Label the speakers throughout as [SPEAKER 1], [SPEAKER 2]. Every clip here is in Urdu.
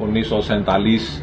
[SPEAKER 1] 1947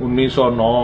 [SPEAKER 1] 1909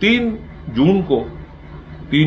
[SPEAKER 1] 3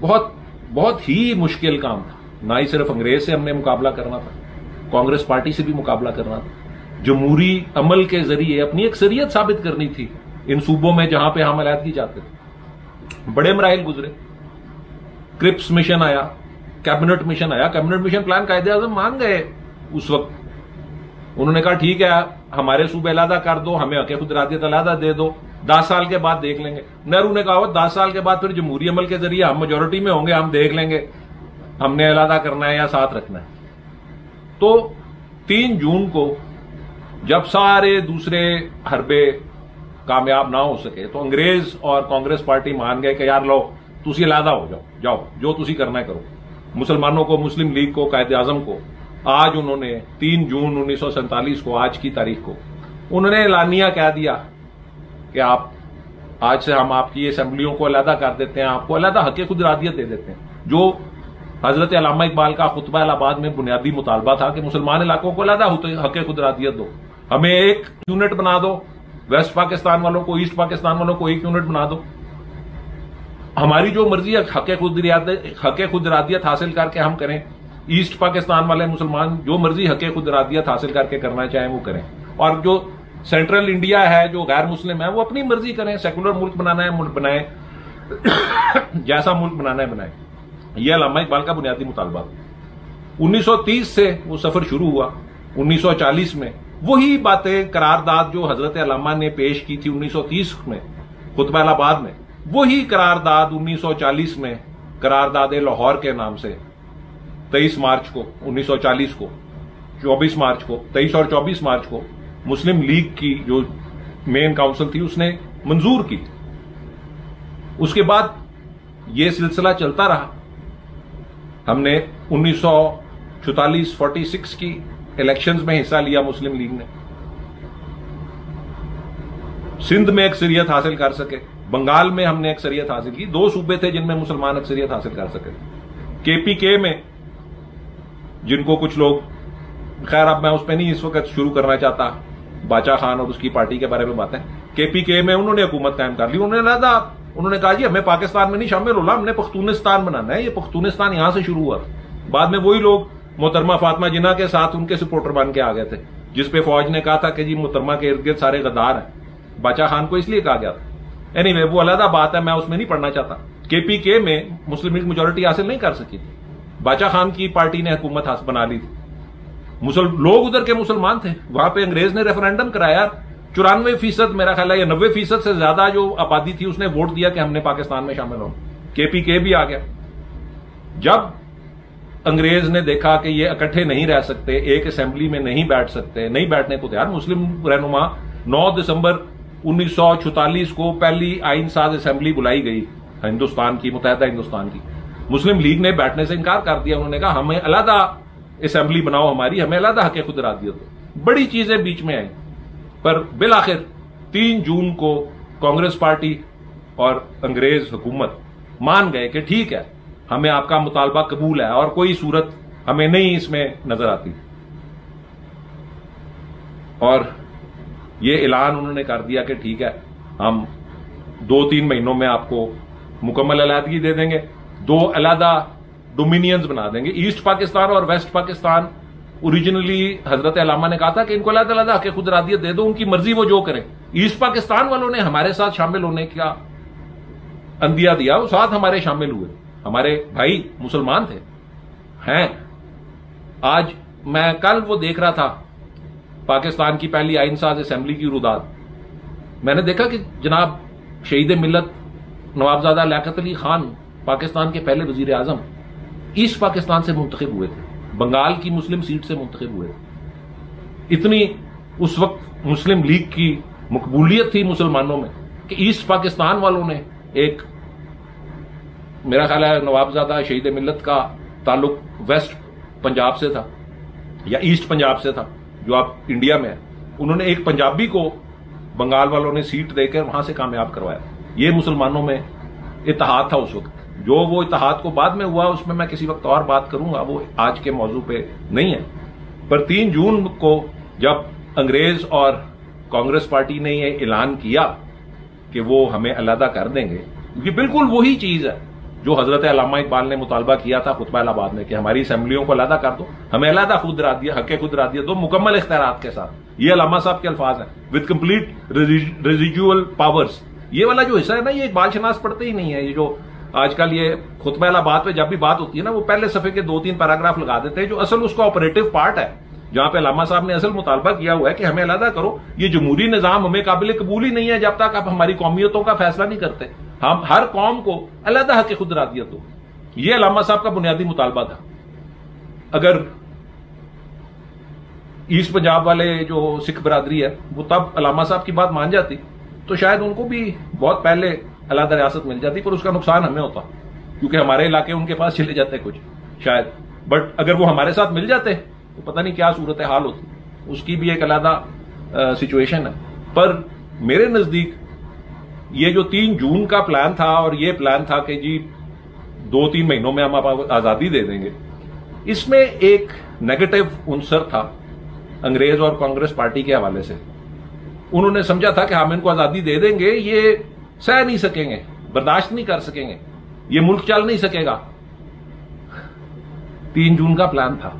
[SPEAKER 1] بہت ہی مشکل کام تھا. نہ ہی صرف انگریز سے ہم نے مقابلہ کرنا تھا, کانگریس پارٹی سے بھی مقابلہ کرنا تھا. جمہوری عمل کے ذریعے اپنی اکثریت ثابت کرنی تھی ان صوبوں میں جہاں پہ ہم علیحدگی چاہتے تھے. بڑے مراحل گزرے. کرپس مشن آیا, کیبنٹ مشن آیا. Cabinet mission plan Quaid Azam مان گئے اس وقت. انہوں نے کہا ٹھیک ہے ہمارے صوبے علیحدہ کر دو, ہمیں حق خود ارادیت علیحدہ دے دو, 10 سال کے بعد دیکھ لیں گے. نہرو نے کہا 10 سال کے بعد پھر جمہوری عمل کے ذریعے ہم میجورٹی میں ہوں گے, ہم دیکھ لیں گے ہم نے علیحدہ کرنا ہے یا ساتھ رکھنا ہے. تو 3 جون کو جب سارے دوسرے حربے کامیاب نہ ہو سکے تو انگریز اور کانگریس پارٹی مان گئے کہ یار لو تسی علیحدہ ہو جاؤ جو تسی کرنا ہے کرو. مسلمانوں کو, مسلم لیگ کو, قائد اعظم کو آج انہوں نے 3 جون 1947 کو, آج کی تاریخ کو انہوں نے اعلانیہ کہہ دیا کہ آپ آج سے ہم آپ کی اسمبلیوں کو علیحدہ کر دیتے ہیں, آپ کو علیحدہ حق خود ارادیت دے دیتے ہیں. جو حضرت علامہ اقبال کا خطبہ الہ آباد میں بنیادی مطالبہ تھا کہ مسلمان علاقوں کو علیحدہ حق خود ارادیت دو, ہمیں ایک یونٹ بنا دو, ویسٹ پاکستان والوں کو, ایسٹ پاکستان والوں کو ایک یونٹ بنا دو, ہماری جو مرضی حق خود ارادیت حاصل کر کے ہم کریں, ایسٹ پاکستان والے مسلمان جو مرضی حق خود ارادیت حاصل کر کے کرنا چاہیں وہ کریں, اور جو سینٹرل انڈیا ہے جو غیر مسلم ہے وہ اپنی مرضی کریں, سیکولر ملک بنانا ہے ملک بنائیں, جیسا ملک بنانا ہے بنائیں. یہ علامہ اقبال کا بنیادی مطالبہ تھا. 1930 سے وہ سفر شروع ہوا. 1940 میں وہی باتیں قرارداد جو حضرت علامہ نے پیش کی تھی 1930 میں خطبہ الہ آباد میں, وہی قرارداد 1940 میں قرارداد لاہور کے نام سے 23 مارچ کو 1940 کو 24 مارچ کو 23 اور 24 مارچ کو مسلم لیگ کی جو مین کاؤنسل تھی اس نے منظور کی. اس کے بعد یہ سلسلہ چلتا رہا. ہم نے 1946 کی الیکشنز میں حصہ لیا مسلم لیگ نے, سندھ میں اکثریت حاصل کر سکے, بنگال میں ہم نے اکثریت حاصل کی. 2 صوبے تھے جن میں مسلمان اکثریت حاصل کر سکے. KPK میں جن کو کچھ لوگ, خیر اب میں اس پہ نہیں اس وقت شروع کرنا چاہتا, باچا خان اور اس کی پارٹی کے بارے میں باتیں. KPK میں انہوں نے حکومت قائم کر لی. انہوں نے کہا جی ہمیں پاکستان میں نہیں شامل ہونا, ہم نے پختونستان بنانا ہے. یہ پختونستان یہاں سے شروع ہوا. بعد میں وہی لوگ محترمہ فاطمہ جناح کے ساتھ ان کے سپورٹر بن کے آ گئے تھے, جس پہ فوج نے کہا تھا کہ جی محترمہ کے ارد گرد سارے غدار ہیں. باچا خان کو اس لیے کہا گیا تھا. اینی وہ علیحدہ بات ہے, میں اس میں نہیں پڑھنا چاہتا. KPK میں مسلم لیگ میجورٹی حاصل نہیں کر سکی تھی. باچا خان کی پارٹی نے حکومت بنا لی تھی. لوگ ادھر کے مسلمان تھے. وہاں پہ انگریز نے ریفرینڈم کرایا, 94% میرا خیال ہے یا 90% سے زیادہ جو آبادی تھی اس نے ووٹ دیا کہ ہم نے پاکستان میں شامل ہوں. KPK بھی آ گیا. جب انگریز نے دیکھا کہ یہ اکٹھے نہیں رہ سکتے, ایک اسمبلی میں نہیں بیٹھ سکتے, نہیں بیٹھنے کو تیار, مسلم رہنما 9 دسمبر 1946 کو پہلی آئین ساز اسمبلی بلائی گئی ہندوستان کی, متحدہ ہندوستان کی. مسلم لیگ نے بیٹھنے سے انکار کر دیا. انہوں نے کہا ہمیں علیحدہ اسمبلی بناؤ ہماری, ہمیں علیحدہ حق خود ارادیت دو. بڑی چیزیں بیچ میں آئیں, پر بالآخر 3 جون کو کانگریس پارٹی اور انگریز حکومت مان گئے کہ ٹھیک ہے ہمیں آپ کا مطالبہ قبول ہے, اور کوئی صورت ہمیں نہیں اس میں نظر آتی. اور یہ اعلان انہوں نے کر دیا کہ ٹھیک ہے ہم 2-3 مہینوں میں آپ کو مکمل علیحدگی دے دیں گے, 2 علیحدہ ڈومینینز بنا دیں گے. ایسٹ پاکستان اور ویسٹ پاکستان اوریجنلی حضرت علامہ نے کہا تھا کہ ان کو علیحدہ علیحدہ حق خود ارادیت دے دو, ان کی مرضی وہ جو کریں. ایسٹ پاکستان والوں نے ہمارے ساتھ شامل ہونے کا اندیہ دیا, وہ ساتھ ہمارے شامل ہوئے. ہمارے بھائی مسلمان تھے ہیں. آج میں کل وہ دیکھ رہا تھا پاکستان کی پہلی آئین ساز اسمبلی کی روداد. میں نے دیکھا کہ جناب شہید ملت نوابزادہ لیاقت علی خان پاکستان کے پہلے وزیر اعظم ایسٹ پاکستان سے منتخب ہوئے تھے, بنگال کی مسلم سیٹ سے منتخب ہوئے. اتنی اس وقت مسلم لیگ کی مقبولیت تھی مسلمانوں میں کہ ایسٹ پاکستان والوں نے ایک, میرا خیال ہے نوابزادہ شہید ملت کا تعلق ویسٹ پنجاب سے تھا یا ایسٹ پنجاب سے تھا جو آپ انڈیا میں ہے, انہوں نے ایک پنجابی کو بنگال والوں نے سیٹ دے کر وہاں سے کامیاب کروایا. یہ مسلمانوں میں اتحاد تھا اس وقت. جو وہ اتحاد کو بعد میں ہوا اس میں کسی وقت اور بات کروں گا, وہ آج کے موضوع پہ نہیں ہے. پر 3 جون کو جب انگریز اور کانگریس پارٹی نے یہ اعلان کیا کہ وہ ہمیں علیحدہ کر دیں گے, یہ بالکل وہی چیز ہے جو حضرت علامہ اقبال نے مطالبہ کیا تھا خطبہ الہٰباد میں کہ ہماری اسمبلیوں کو علیحدہ کر دو، ہمیں علیحدہ خود ارادیہ، حق خود ارادیہ دو مکمل اختیارات کے ساتھ. یہ علامہ صاحب کے الفاظ ہیں، وتھ کمپلیٹ ریزیڈیول پاورز. یہ والا جو حصہ ہے نا، یہ اقبال شناس پڑھتے ہی نہیں ہے. یہ جو آج کل یہ خطبہ الہٰباد پہ جب بھی بات ہوتی ہے نا، وہ پہلے صفحے کے 2-3 پیراگراف لگا دیتے ہیں جو اصل اس کا آپریٹو پارٹ ہے، جہاں پہ علامہ صاحب نے اصل مطالبہ کیا ہوا ہے کہ ہمیں علیحدہ کرو. یہ جمہوری نظام ہمیں قابل قبول ہی نہیں ہے جب تک آپ ہماری قومیتوں کا فیصلہ نہیں کرتے. ہم ہر قوم کو علیحدہ حق خود ارادیت دو. یہ علامہ صاحب کا بنیادی مطالبہ تھا. اگر ایسٹ پنجاب والے جو سکھ برادری ہے وہ تب علامہ صاحب کی بات مان جاتی تو شاید ان کو بھی بہت پہلے علیحدہ ریاست مل جاتی، پر اس کا نقصان ہمیں ہوتا کیونکہ ہمارے علاقے ان کے پاس چلے جاتے کچھ شاید. بٹ اگر وہ ہمارے ساتھ مل جاتے تو پتہ نہیں کیا صورتحال ہوتی. اس کی بھی ایک علیحدہ سچویشن ہے. پر میرے نزدیک یہ جو 3 جون کا پلان تھا اور یہ پلان تھا کہ جی 2-3 مہینوں میں ہم آپ آزادی دے دیں گے، اس میں ایک نیگیٹو عنصر تھا انگریز اور کانگریس پارٹی کے حوالے سے. انہوں نے سمجھا تھا کہ ہم ان کو آزادی دے دیں گے، یہ سہ نہیں سکیں گے، برداشت نہیں کر سکیں گے، یہ ملک چل نہیں سکے گا. 3 جون کا پلان تھا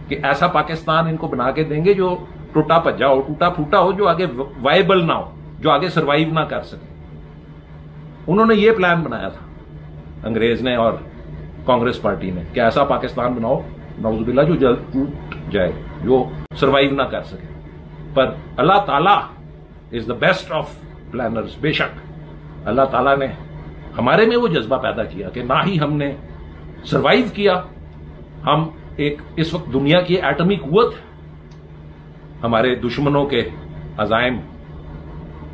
[SPEAKER 1] کہ ایسا پاکستان ان کو بنا کے دیں گے جو ٹوٹا پھجا ہو، ٹوٹا پھوٹا ہو، جو آگے وائبل نہ ہو، جو آگے سروائیو نہ کر سکے. انہوں نے یہ پلان بنایا تھا انگریز نے اور کانگریس پارٹی نے کہ ایسا پاکستان بناؤ نعوذ باللہ جو جلد ٹوٹ جائے، جو سروائیو نہ کر سکے. پر اللہ تعالیٰ از دا بیسٹ آف پلانرز. بے شک اللہ تعالیٰ نے ہمارے میں وہ جذبہ پیدا کیا کہ نہ ہی ہم نے سروائیو کیا، ہم ایک اس وقت دنیا کی ایٹمی قوت، ہمارے دشمنوں کے عزائم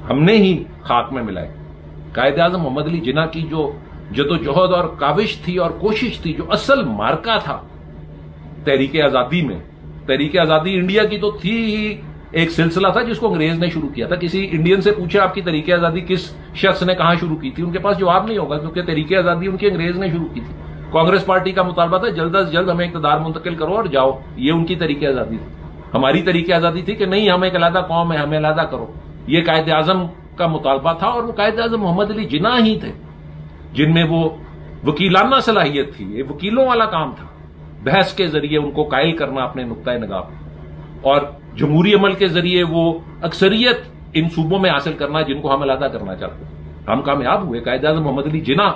[SPEAKER 1] ہم نے ہی خاک میں ملائے. قائد اعظم محمد علی جناح کی جو جدوجہد اور کاوش تھی اور کوشش تھی، جو اصل مارکا تھا تحریک آزادی میں، تحریک آزادی انڈیا کی تو تھی ہی، ایک سلسلہ تھا جس کو انگریز نے شروع کیا تھا. کسی انڈین سے پوچھے آپ کی تحریک آزادی کس شخص نے کہاں شروع کی تھی، ان کے پاس جواب نہیں ہوگا کیونکہ تحریک آزادی ان کی انگریز نے شروع کی تھی. کانگریس پارٹی کا مطالبہ تھا جلد از جلد ہمیں اقتدار منتقل کرو اور جاؤ. یہ ان کی تحریک آزادی تھی. ہماری تحریک آزادی تھی کہ نہیں، ہم ایک علیحدہ قوم ہے، ہمیں علیحدہ کرو. یہ قائد اعظم کا مطالبہ تھا اور وہ قائد اعظم محمد علی جناح ہی تھے جن میں وہ وکیلانہ صلاحیت تھی. یہ وکیلوں والا کام تھا، بحث کے ذریعے ان کو قائل کرنا اپنے نقطۂ نگاہ، اور جمہوری عمل کے ذریعے وہ اکثریت ان صوبوں میں حاصل کرنا جن کو ہم علیحدہ کرنا چاہتے ہیں. ہم کامیاب ہوئے، قائد اعظم محمد علی جناح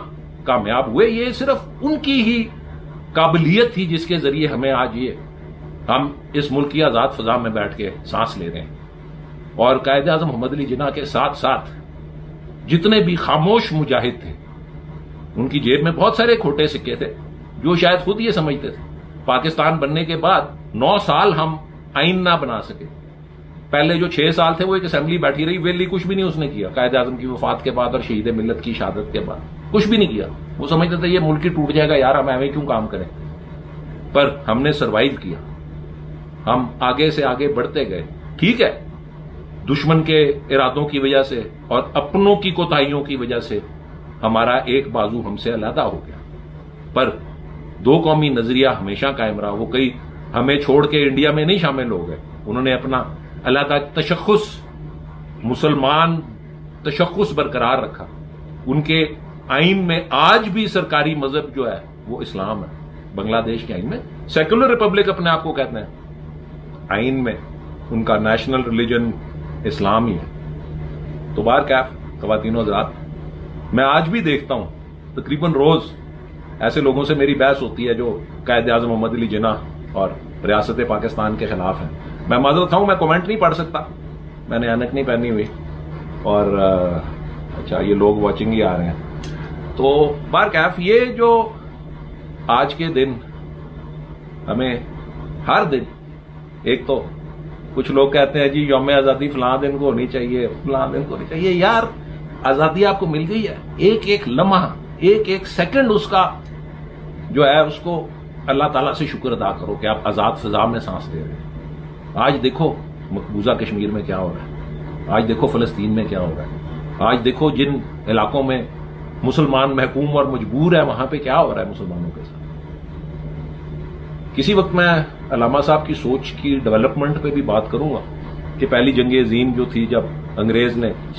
[SPEAKER 1] کامیاب ہوئے. یہ صرف ان کی ہی قابلیت تھی جس کے ذریعے ہمیں آج یہ ہم اس ملک کی آزاد فضا میں بیٹھ کے سانس لے رہے ہیں. اور قائد اعظم محمد علی جناح کے ساتھ ساتھ جتنے بھی خاموش مجاہد تھے، ان کی جیب میں بہت سارے کھوٹے سکے تھے جو شاید خود یہ سمجھتے تھے پاکستان بننے کے بعد 9 سال ہم آئین نہ بنا سکے. پہلے جو 6 سال تھے وہ ایک اسمبلی بیٹھی رہی، ویلی کچھ بھی نہیں اس نے کیا. قائد اعظم کی وفات کے بعد اور شہید ملت کی شہادت کے بعد کچھ بھی نہیں کیا. وہ سمجھتے تھے یہ ملک ہی ٹوٹ جائے گا یار، ہم ایویں کیوں کام کریں. پر ہم نے سروائیو کیا، ہم آگے سے آگے بڑھتے گئے. ٹھیک ہے، دشمن کے ارادوں کی وجہ سے اور اپنوں کی کوتاہیوں کی وجہ سے ہمارا ایک بازو ہم سے علیحدہ ہو گیا، پر 2 قومی نظریہ ہمیشہ قائم رہا. وہ کئی ہمیں چھوڑ کے انڈیا میں نہیں شامل ہو گئے، انہوں نے اپنا علیحدہ تشخص، مسلمان تشخص برقرار رکھا. ان کے آئین میں آج بھی سرکاری مذہب جو ہے وہ اسلام ہے. بنگلہ دیش کے آئین میں سیکولر ریپبلک اپنے آپ کو کہتے ہیں، آئین میں ان کا نیشنل ریلیجن اسلام ہی ہے. تو بہرکیف خواتین و حضرات، میں آج بھی دیکھتا ہوں تقریباً روز ایسے لوگوں سے میری بحث ہوتی ہے جو قائد اعظم محمد علی جناح اور ریاست پاکستان کے خلاف ہیں. میں معذرت ہوں، میں کومنٹ نہیں پڑھ سکتا، میں نے اینک نہیں پہنی ہوئی، اور اچھا یہ لوگ واچنگ ہی آ رہے ہیں. تو بہرکیف یہ جو آج کے دن ہمیں ہر دن، ایک تو کچھ لوگ کہتے ہیں جی یوم آزادی فلاں دن کو ہونی چاہیے، فلاں دن کو ہونی چاہیے. یار آزادی آپ کو مل گئی ہے، ایک ایک لمحہ، ایک ایک سیکنڈ اس کا جو ہے اس کو اللہ تعالیٰ سے شکر ادا کرو کہ آپ آزاد فضا میں سانس لے رہے ہیں. آج دیکھو مقبوضہ کشمیر میں کیا ہو رہا ہے، آج دیکھو فلسطین میں کیا ہو رہا ہے، آج دیکھو جن علاقوں میں مسلمان محکوم اور مجبور ہے وہاں پہ کیا ہو رہا ہے مسلمانوں کے ساتھ. کسی وقت میں علامہ صاحب کی سوچ کی ڈیولپمنٹ پہ بھی بات کروں گا کہ پہلی جنگ عظیم جو تھی جب انگریز نے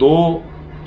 [SPEAKER 1] 2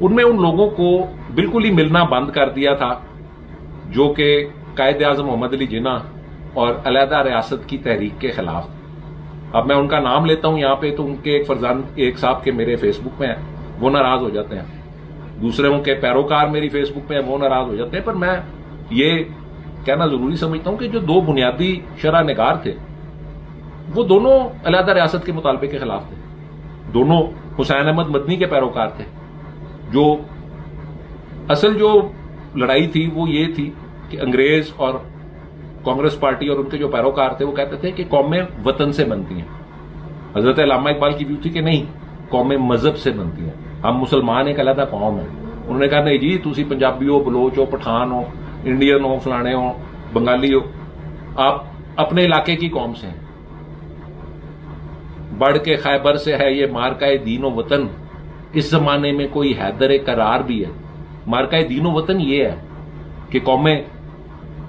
[SPEAKER 1] ان میں ان لوگوں کو بالکل ہی ملنا بند کر دیا تھا جو کہ قائد اعظم محمد علی جناح اور علیحدہ ریاست کی تحریک کے خلاف. اب میں ان کا نام لیتا ہوں یہاں پہ تو ان کے ایک فرزند ایک صاحب کے میرے فیس بک میں ہیں، وہ ناراض ہو جاتے ہیں، دوسرے کے پیروکار میری فیس بک میں ہیں، وہ ناراض ہو جاتے ہیں. پر میں یہ کہنا ضروری سمجھتا ہوں کہ جو دو بنیادی شرح نگار تھے وہ دونوں علیحدہ ریاست کے مطالبے کے خلاف تھے. دونوں حسین احمد مدنی کے پیروکار تھے. جو اصل جو لڑائی تھی وہ یہ تھی کہ انگریز اور کانگریس پارٹی اور ان کے جو پیروکار تھے وہ کہتے تھے کہ قومیں وطن سے بنتی ہیں. حضرت علامہ اقبال کی ویو تھی کہ نہیں، قومیں مذہب سے بنتی ہیں، ہم مسلمان ایک علیحدہ قوم ہیں. انہوں نے کہا نہیں جی، تسی پنجابی ہو، بلوچ ہو، پٹھان ہو، انڈین ہو، فلانے ہو، بنگالی ہو، آپ اپنے علاقے کی قوم سے ہیں. بڑھ کے خیبر سے ہے یہ مارکہ دین و وطن، اس زمانے میں کوئی حیدر قرار بھی ہے. مارکہ دین و وطن یہ ہے کہ قومیں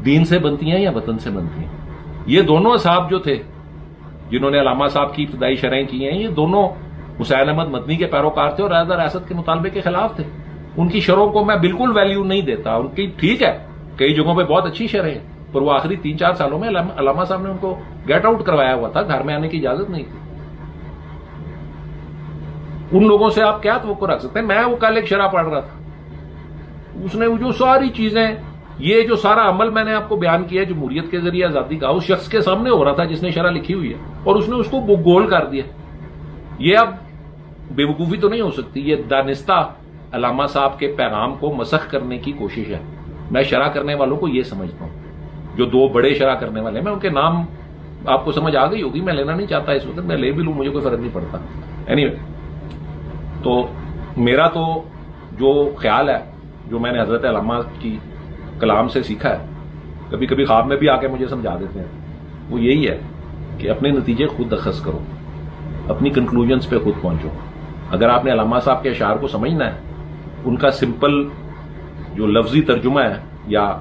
[SPEAKER 1] دین سے بنتی ہیں یا وطن سے بنتی ہیں. یہ دونوں اصحاب جو تھے جنہوں نے علامہ صاحب کی ابتدائی شرحیں کی ہیں، یہ دونوں حسین احمد مدنی کے پیروکار تھے اور علیحدہ ریاست کے مطالبے کے خلاف تھے. ان کی شرحوں کو میں بالکل ویلیو نہیں دیتا. ان کی ٹھیک ہے کئی جگہوں پہ بہت اچھی شرحیں ہیں، پر وہ آخری 3-4 سالوں میں علامہ صاحب نے ان کو گیٹ آؤٹ کروایا ہوا تھا، گھر میں آنے کی اجازت نہیں تھی. ان لوگوں سے آپ کیا توقع رکھ سکتے ہیں؟ میں وہ کل ایک شرح پڑھ رہا تھا، اس نے جو ساری چیزیں، یہ جو سارا عمل میں نے آپ کو بیان کیا جمہوریت کے ذریعے آزادی کا، اس شخص کے سامنے ہو رہا تھا جس نے شرح لکھی ہوئی ہے، اور اس نے اس کو گول کر دیا. یہ اب بے وقوفی تو نہیں ہو سکتی، یہ دانستہ علامہ صاحب کے پیغام کو مسخ کرنے کی کوشش ہے. میں شرح کرنے والوں کو یہ سمجھتا ہوں، جو دو بڑے شرح کرنے والے ہیں، میں ان کے نام آپ کو سمجھ آ گئی ہوگی، میں لینا نہیں چاہتا اس وقت، میں لے بھی لوں مجھے کوئی فرق نہیں پڑتا. اینی تو میرا تو جو خیال ہے، جو میں نے حضرت علامہ کی کلام سے سیکھا ہے، کبھی کبھی خواب میں بھی آ کے مجھے سمجھا دیتے ہیں، وہ یہی ہے کہ اپنے نتیجے خود اخذ کرو، اپنی کنکلوژنز پہ خود پہنچو. اگر آپ نے علامہ صاحب کے اشعار کو سمجھنا ہے، ان کا سمپل جو لفظی ترجمہ ہے یا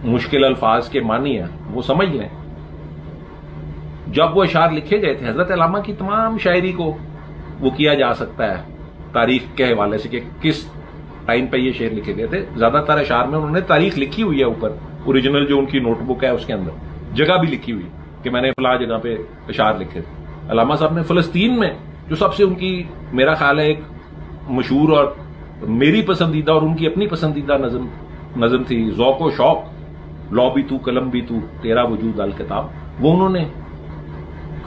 [SPEAKER 1] مشکل الفاظ کے معنی ہے وہ سمجھ لیں. جب وہ اشعار لکھے گئے تھے، حضرت علامہ کی تمام شاعری کو وہ کیا جا سکتا ہے تاریخ کے حوالے سے کہ کس ٹائم پہ یہ شعر لکھے گئے تھے. زیادہ تر اشعار میں انہوں نے تاریخ لکھی ہوئی ہے اوپر، اوریجنل جو ان کی نوٹ بک ہے اس کے اندر جگہ بھی لکھی ہوئی کہ میں نے فلاں جگہ پہ اشعار لکھے تھے. علامہ صاحب نے فلسطین میں جو سب سے ان کی میرا خیال ہے ایک مشہور اور میری پسندیدہ اور ان کی اپنی پسندیدہ نظم تھی، ذوق و شوق، لو بھی تو قلم بھی تو تیرا وجود الکتاب، وہ انہوں نے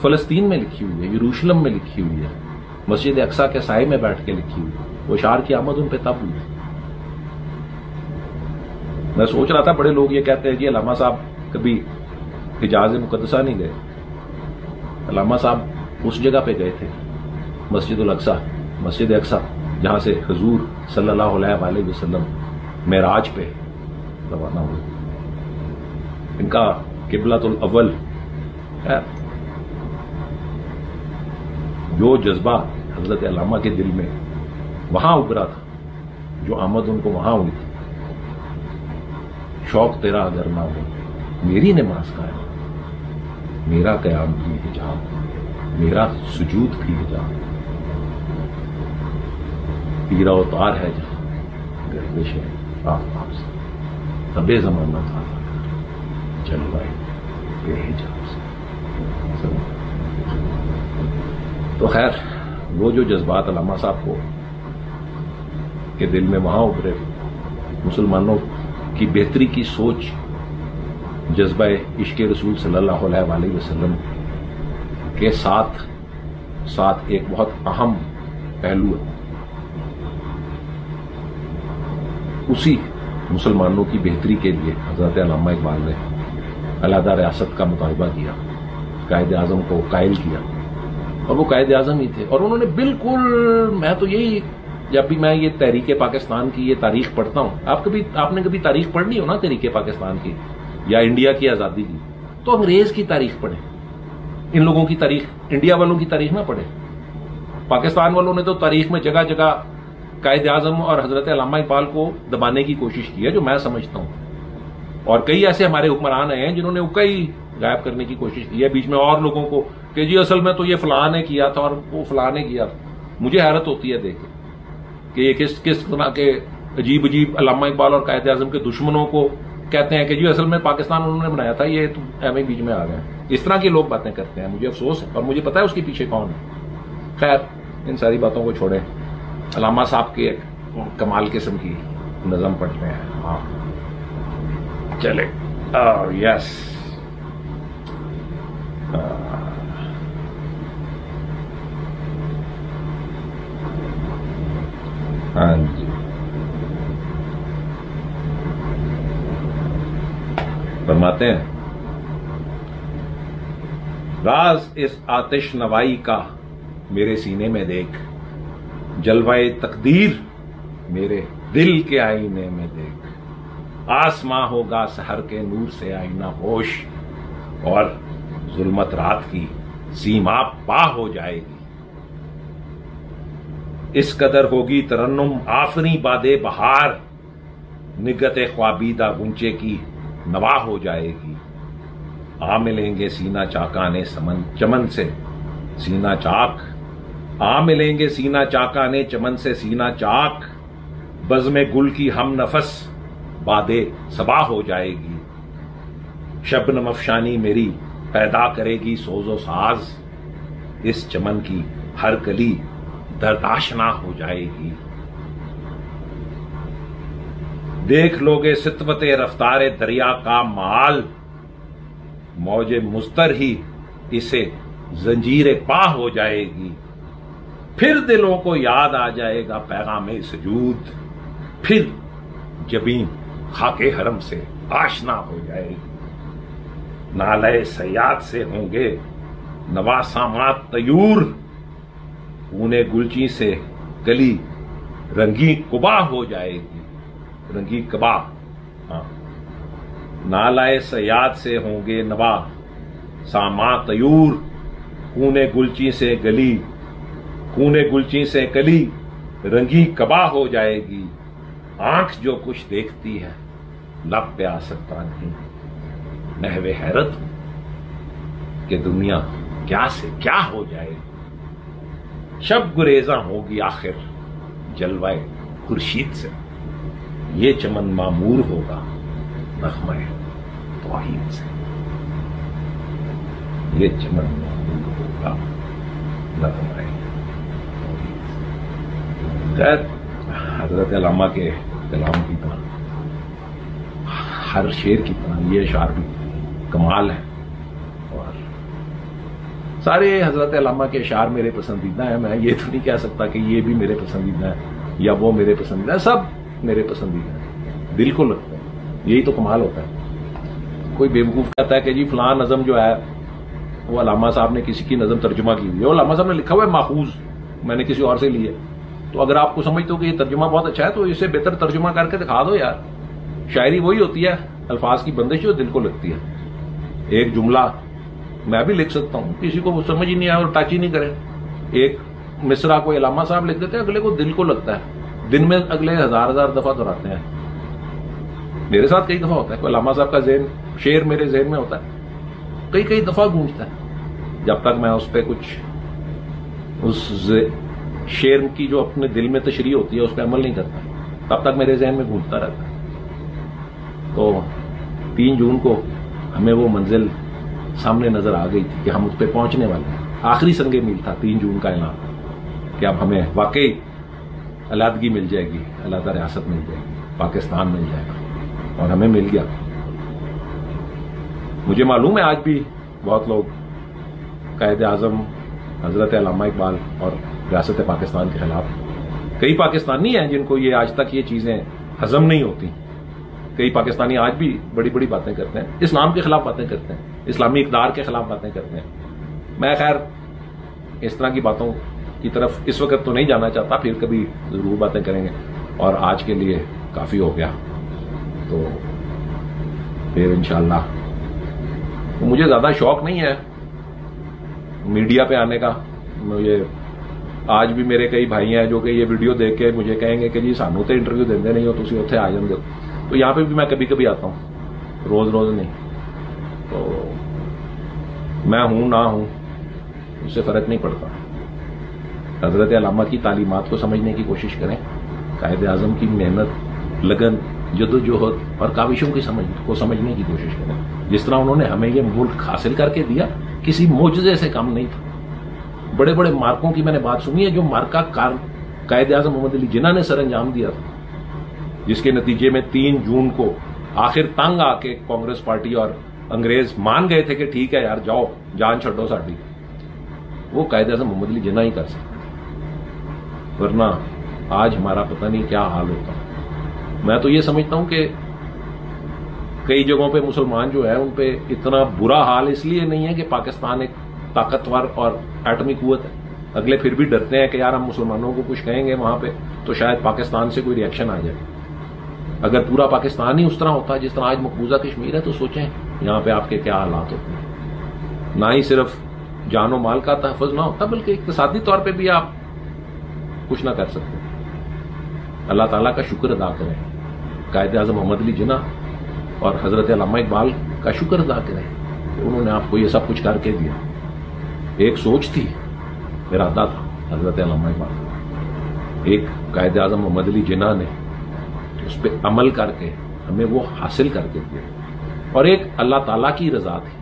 [SPEAKER 1] فلسطین میں لکھی ہوئی ہے، یروشلم میں لکھی ہوئی ہے، مسجد اقصی کے سائے میں بیٹھ کے لکھی ہوئی. وہ اشعار کی آمد ان پہ تب ہوئی. میں سوچ رہا تھا بڑے لوگ یہ کہتے ہیں کہ علامہ صاحب کبھی حجاز مقدسہ نہیں گئے. علامہ صاحب اس جگہ پہ گئے تھے، مسجد اقصی جہاں سے حضور صلی اللہ علیہ وآلہ وسلم معراج پہ روانہ ہوئے. ان کا قبلۃ الاول ہے. جو جذبہ حضرت علامہ کے دل میں وہاں ابھرا تھا، جو آمد ان کو وہاں ہوئی تھی، شوق تیرا اگر نہ ہو میری نماز کا ہے، میرا قیام بھی حجاب، میرا سجود بھی حجاب، پیرا اتار ہے جہاں گردش ہے آفتاب سے، تبے زمانہ تھا جلوائے بے حجاب سے. تو خیر، وہ جو جذبات علامہ صاحب کو کے دل میں وہاں ابھرے، مسلمانوں کی بہتری کی سوچ، جذبہ عشق رسول صلی اللہ علیہ وآلہ وسلم کے ساتھ ایک بہت اہم پہلو ہے. اسی مسلمانوں کی بہتری کے لیے حضرت علامہ اقبال نے علیحدہ ریاست کا مطالبہ کیا، قائد اعظم کو قائل کیا، اور وہ قائد اعظم ہی تھے. اور انہوں نے بالکل، میں تو یہی، جب بھی میں یہ تحریک پاکستان کی یہ تاریخ پڑھتا ہوں، آپ نے کبھی تاریخ پڑھنی ہو نا تحریک پاکستان کی یا انڈیا کی آزادی کی، تو انگریز کی تاریخ پڑھیں، ان لوگوں کی تاریخ، انڈیا والوں کی تاریخ نہ پڑھیں. پاکستان والوں نے تو تاریخ میں جگہ جگہ قائد اعظم اور حضرت علامہ اقبال کو دبانے کی کوشش کی ہے، جو میں سمجھتا ہوں. اور کئی ایسے ہمارے حکمران ہیں جنہوں نے کئی غائب کرنے کی کوشش کی ہے بیچ میں اور لوگوں کو کہ جی اصل میں تو یہ فلاں نے کیا تھا اور وہ فلاں نے کیا. مجھے حیرت ہوتی ہے دیکھ کے. کہ یہ کس طرح کے عجیب علامہ اقبال اور قائد اعظم کے دشمنوں کو کہتے ہیں کہ جی اصل میں پاکستان انہوں نے بنایا تھا، یہ تو ایویں بیچ میں آ گئے. اس طرح کی لوگ باتیں کرتے ہیں. مجھے افسوس ہے اور مجھے پتا ہے اس کے پیچھے کون ہے. خیر ان ساری باتوں کو چھوڑیں. علامہ صاحب کی ایک کمال قسم کی نظم پڑھتے ہیں. ہاں چلے. یس ہاں جی. فرماتے ہیں راز اس آتش نوائی کا میرے سینے میں دیکھ، جلوائے تقدیر میرے دل کے آئینے میں دیکھ. آسماں ہوگا سحر کے نور سے آئینہ پوش، اور ظلمت رات کی سیما پا ہو جائے گی. اس قدر ہوگی ترنم آفری بادے بہار، نگت خوابیدہ گنچے کی نوا ہو جائے گی. آ ملیں گے سینہ چاکانے چمن سے سینہ چاک، آ ملیں گے سینہ چاکانے چمن سے سینہ چاک. بزم گل کی ہم نفس بادے صبا ہو جائے گی. شبنم افشانی میری پیدا کرے گی سوز و ساز، اس چمن کی ہر کلی دردآشنا ہو جائے گی. دیکھ لوگے سطوت رفتار دریا کا مال، موج مضطر ہی اسے زنجیر پا ہو جائے گی. پھر دلوں کو یاد آ جائے گا پیغام سجود، پھر جبیں خاک حرم سے آشنا ہو جائے گی. نالے سیاد سے ہوں گے نواسامات طیور، اونے گلچی سے گلی رنگی قبا ہو جائے گی. رنگی قبا. ہاں نالائے سیاد سے ہوں گے نوا ساما طیور، کونے گلچی سے گلی کونے گلچی سے کلی رنگی قبا ہو جائے گی. آنکھ جو کچھ دیکھتی ہے لب پہ آ سکتا نہیں، نحوے حیرت کہ دنیا کیا سے کیا ہو جائے گی. شب گریزاں ہوگی آخر جلوائے خورشید سے، یہ چمن معمور ہوگا نغمہ توحید سے. یہ چمن معمور ہوگا نغمہ توحید سے. خیر حضرت علامہ کے کلام کی طرح ہر شعر کی طرح یہ اشعار بھی کمال ہے، اور سارے حضرت علامہ کے اشعار میرے پسندیدہ ہیں. میں یہ تو نہیں کہہ سکتا کہ یہ بھی میرے پسندیدہ ہیں یا وہ میرے پسندیدہ ہیں، سب میرے پسندیدہ ہیں، دل کو لگتا ہے. یہی تو کمال ہوتا ہے. کوئی بیوقوف کہتا ہے کہ جی فلاں نظم جو ہے وہ علامہ صاحب نے کسی کی نظم ترجمہ کی ہوئی ہے، اور علامہ صاحب نے لکھا ہوا ہے ماخوذ، میں نے کسی اور سے لی ہے. تو اگر آپ کو سمجھتے ہو کہ یہ ترجمہ بہت اچھا ہے تو اسے بہتر ترجمہ کر کے دکھا دو یار. شاعری وہی ہوتی ہے، الفاظ کی بندش جو دل کو لگتی ہے. ایک جملہ میں بھی لکھ سکتا ہوں، کسی کو وہ سمجھ ہی نہیں آئے اور ٹچ ہی نہیں کرے. ایک مصرع کو علامہ صاحب لکھ دیتے ہیں، اگلے کو دل کو لگتا ہے، دن میں اگلے ہزار دفعہ دہراتے ہیں. میرے ساتھ کئی دفعہ ہوتا ہے، علامہ صاحب کا شعر میرے ذہن میں ہوتا ہے، کئی دفعہ گونجتا ہے. جب تک میں اس پہ کچھ اس شعر کی جو اپنے دل میں تشریح ہوتی ہے اس پہ عمل نہیں کرتا، تب تک میرے ذہن میں گونجتا رہتا ہے. تو 3 جون کو ہمیں وہ منزل سامنے نظر آ گئی تھی کہ ہم اس پہ پہنچنے والے ہیں. آخری سنگ میل تھا 3 جون کا اعلان کہ اب ہمیں واقعی علیحدگی مل جائے گی، علیحدہ ریاست مل جائے گی، پاکستان مل جائے گا، اور ہمیں مل گیا. مجھے معلوم ہے آج بھی بہت لوگ قائد اعظم حضرت علامہ اقبال اور ریاست پاکستان کے خلاف، کئی پاکستانی ہیں جن کو یہ آج تک یہ چیزیں ہضم نہیں ہوتی. کئی پاکستانی آج بھی بڑی بڑی باتیں کرتے ہیں، اسلام کے خلاف باتیں کرتے ہیں، اسلامی اقدار کے خلاف باتیں کرتے ہیں. میں خیر اس طرح کی باتوں کی طرف اس وقت تو نہیں جانا چاہتا، پھر کبھی ضرور باتیں کریں گے، اور آج کے لیے کافی ہو گیا. تو پھر انشاءاللہ مجھے زیادہ شوق نہیں ہے میڈیا پہ آنے کا. مجھے آج بھی میرے کئی بھائی ہیں جو کہ یہ ویڈیو دیکھ کے مجھے کہیں گے کہ جی سانو تو انٹرویو دیندے نہیں ہو، تسی اتنے آ جاندے ہو. تو یہاں پہ بھی میں کبھی کبھی آتا ہوں، روز نہیں. تو میں ہوں نہ ہوں اس سے فرق نہیں پڑتا. حضرت علامہ کی تعلیمات کو سمجھنے کی کوشش کریں. قائد اعظم کی محنت، لگن، جدوجہد اور کاوشوں کی سمجھنے کی کوشش کریں. جس طرح انہوں نے ہمیں یہ ملک حاصل کر کے دیا، کسی معجزے سے کم نہیں تھا. بڑے بڑے مارکوں کی میں نے بات سنی ہے، جو مارکا قائد اعظم محمد علی جناح نے سر انجام دیا تھا، جس کے نتیجے میں 3 جون کو آخر تنگ آ کے کانگریس پارٹی اور انگریز مان گئے تھے کہ ٹھیک ہے یار جاؤ جان چھڈو ساڈی. وہ قائد اعظم محمد علی جناح ہی کر سکتے، ورنہ آج ہمارا پتہ نہیں کیا حال ہوتا. میں تو یہ سمجھتا ہوں کہ کئی جگہوں پہ مسلمان جو ہے ان پہ اتنا برا حال اس لیے نہیں ہے کہ پاکستان ایک طاقتور اور ایٹمی قوت ہے. اگلے پھر بھی ڈرتے ہیں کہ یار ہم مسلمانوں کو کچھ کہیں گے وہاں پہ تو شاید پاکستان سے کوئی ریئیکشن آ جائے. اگر پورا پاکستان ہی اس طرح ہوتا جس طرح آج مقبوضہ کشمیر ہے تو سوچیں یہاں پہ آپ کے کیا حالات ہوتے ہیں. نہ ہی صرف جان و مال کا تحفظ نہ ہوتا بلکہ اقتصادی طور پہ بھی آپ کچھ نہ کر سکتے. اللہ تعالیٰ کا شکر ادا کریں، قائد اعظم محمد علی جناح اور حضرت علامہ اقبال کا شکر ادا کریں کہ انہوں نے آپ کو یہ سب کچھ کر کے دیا. ایک سوچ تھی، ارادہ تھا حضرت علامہ اقبال کا، ایک قائد اعظم محمد علی جناح نے اس پہ عمل کر کے ہمیں وہ حاصل کر کے دیا، اور ایک اللہ تعالیٰ کی رضا تھی.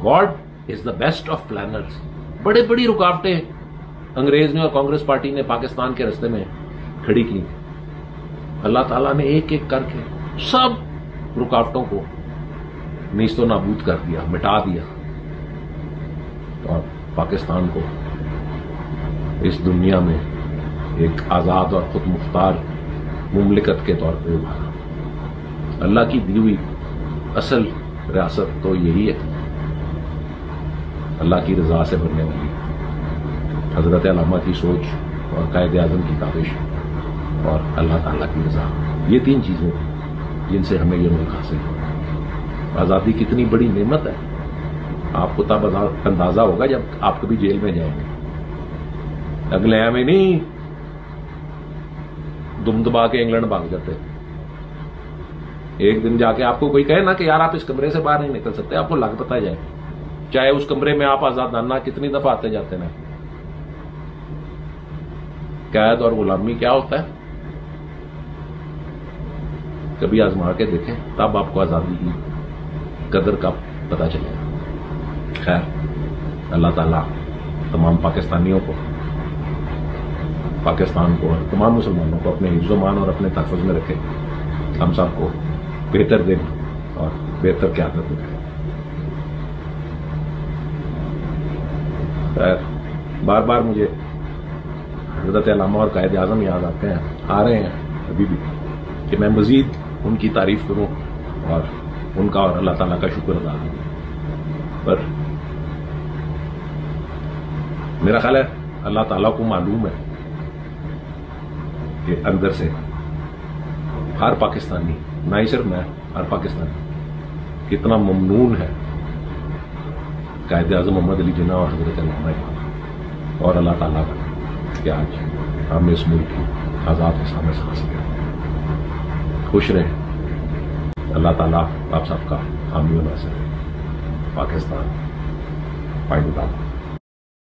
[SPEAKER 1] God is the best of planners. بڑے بڑی رکاوٹیں انگریز نے اور کانگریس پارٹی نے پاکستان کے رستے میں کھڑی کی، اللہ تعالیٰ نے ایک ایک کر کے سب رکاوٹوں کو نیست و نابود کر دیا، مٹا دیا، اور پاکستان کو اس دنیا میں ایک آزاد اور خود مختار مملکت کے طور پہ ابھارا. اللہ کی دی ہوئی اصل ریاست تو یہی ہے، اللہ کی رضا سے بننے والی حضرت علامہ کی سوچ اور قائد اعظم کی کاوش اور اللہ تعالیٰ کی رضا. یہ 3 چیزیں جن سے ہمیں یہ ملک حاصل ہو. آزادی کتنی بڑی نعمت ہے آپ کو تب اندازہ ہوگا جب آپ کبھی جیل میں جائیں گے. اگلے میں نہیں دم دبا کے انگلینڈ بھاگ جاتے. ایک دن جا کے آپ کو کوئی کہے نا کہ یار آپ اس کمرے سے باہر نہیں نکل سکتے، آپ کو لگ پتا جائے، چاہے اس کمرے میں آپ آزادانہ کتنی دفعہ آتے جاتے نا. قید اور غلامی کیا ہوتا ہے کبھی آزما کے دیکھیں، تب آپ کو آزادی کی قدر کا پتہ چلے گا. خیر، اللہ تعالیٰ تمام پاکستانیوں کو، پاکستان کو اور تمام مسلمانوں کو اپنے حفظ و مان اور اپنے تحفظ میں رکھے. ہم سب کو بہتر دن اور بہتر قیادت دکھائے. خیر، بار بار مجھے حضرت علامہ اور قائد اعظم یاد آتے ہیں، آ رہے ہیں ابھی بھی، کہ میں مزید ان کی تعریف کروں اور ان کا اور اللہ تعالیٰ کا شکر ادا کروں. پر میرا خیال ہے اللہ تعالیٰ کو معلوم ہے کہ اندر سے ہر پاکستانی، نہ ہی صرف میں، ہر پاکستانی کتنا ممنون ہے قائد اعظم محمد علی جناح اور حضرت علامہ اقبال اور اللہ تعالیٰ کا کہ آج ہم اس ملک کی آزاد حصہ میں سانس لے. خوش رہیں، اللہ تعالیٰ آپ سب کا حامی و ناصر. پاکستان پائیدار.